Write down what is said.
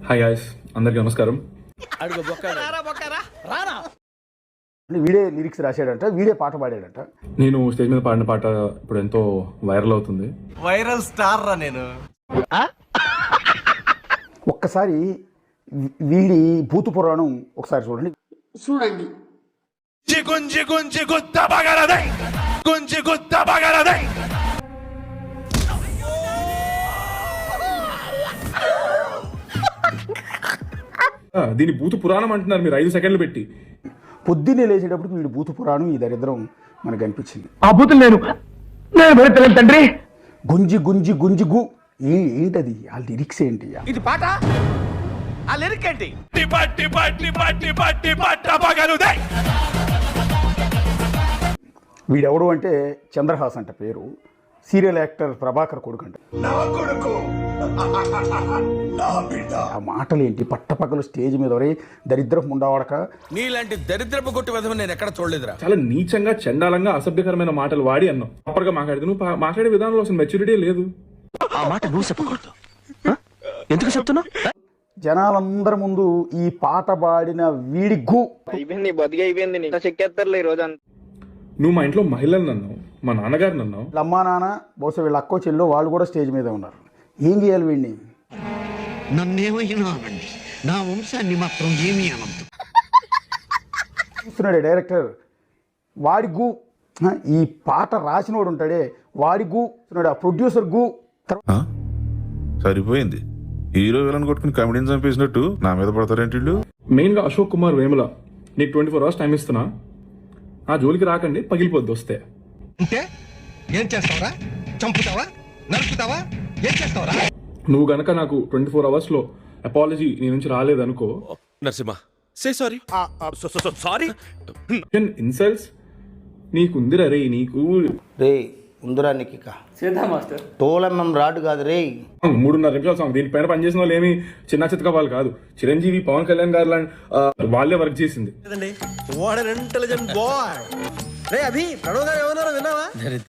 Hi guys, అందరికీ నమస్కారం. వీడే లిరిక్స్ రాశాడంట, వీడే పాట పాడాడంట. నేను స్టేజ్ మీద పాడిన పాట ఇప్పుడు ఎంతో వైరల్ అవుతుంది. వైరల్ స్టార్ రా నేను. ఒక్కసారి వీడి భూత పురాణం ఒకసారి చూడండి. గుంజి గుంజి గుత్త బగలదై, గుంజి గుత్త బగలదై. దీని భూత పురాణం అంటున్నారు మీరు 5 సెకండ్లు పెట్టి. పొద్దున్నే లేచేటప్పుడు వీడి భూత పురాణం, ఈ దరిద్రం మనకు అనిపించింది. ఆ బూతులు నేను భరించలేను తండ్రి. గుంజి గుంజి గుంజి గు ఏంటది? ఆ లిరిక్స్ ఏంటి? ఇది పాట, ఆ లిరిక్ ఏంటి? పట్టి పట్టి పట్టి పట్టి పట్ట బగలుదై. వీడెవడు అంటే చంద్రహాస్ అంట పేరు, సీరియల్ యాక్టర్ ప్రభాకర్ కొడుకు అంట. ఆ మాటలు ఏంటి? పట్టపక్కలు స్టేజ్ మీద దరిద్రపు ఉండవాడక. నీలాంటి దరిద్రపు కొట్టి విధం నేను ఎక్కడ చూడలేదురా. చాలా నీచంగా, చండాలంగా, అసభ్యకరమైన మాటలు వాడి అన్నావు. ప్రాపర్గా మాట్లాడితే నువ్వు మాట్లాడే విధానంలో అసలు మెచ్యూరిటీ లేదు. ఆ మాట నువ్వు చెప్పకూడదు. ఎందుకు చెప్తున్నా? జనాలందరి ముందు ఈ పాట పాడిన వీడి గు అయిపోయింది, బతికి అయిపోయింది. చెక్కేస్తారులే ఈ రోజు. నువ్వు మా ఇంట్లో మహిళలను అన్నావు, మా నాన్నగారిని అన్నావు. వీళ్ళ అమ్మా నాన్న, బహుశా వీళ్ళ అక్కో చెల్లో వాళ్ళు కూడా స్టేజ్ మీద ఉన్నారు. ఏం చేయాలి వీడిని? నన్నేమైనా అనండి, నా వంశాన్ని మాత్రం ఏమీ అనద్దు. చూస్తున్నాడే డైరెక్టర్, వాడి గు. ఈ పాట రాసినోడు ఉంటాడే వాడి గు. ఆ ప్రొడ్యూసర్ గు. సరిపోయింది. హీరో విలన్ కొట్టుకుని కమెడీని చంపేసినట్టు నా మీద పడతారేంటి? మెయిన్గా అశోక్ కుమార్ వేముల, నీకు 24 hours టైం ఇస్తున్నా, ఆ జోలికి రాకండి, పగిలిపోద్ది వస్తే. అంటే ఏం చేస్తావరా? చంపుతావా? నరుకుతావా? ఏం చేస్తావరా? నువ్వు గనక నాకు 24 hours అపాలజీ నీ నుంచి రాలేదనుకో, Narasimha say sorry. Sorry. Insults నీకుందిరా రే. నీకు రే ఉందిరా నీకు తోలమ్మం రాడు కాదు రే. 3.5 నిమిషాల సాంగ్, దీనిపైన పనిచేసిన వాళ్ళు ఏమి చిన్న చిత్తక వాళ్ళు కాదు. చిరంజీవి, పవన్ కళ్యాణ్ గారు వాళ్ళే వర్క్ చేసింది. What an intelligent boy. రే అభి, ప్రణవ్ గారు ఏమన్నారో విన్నావా?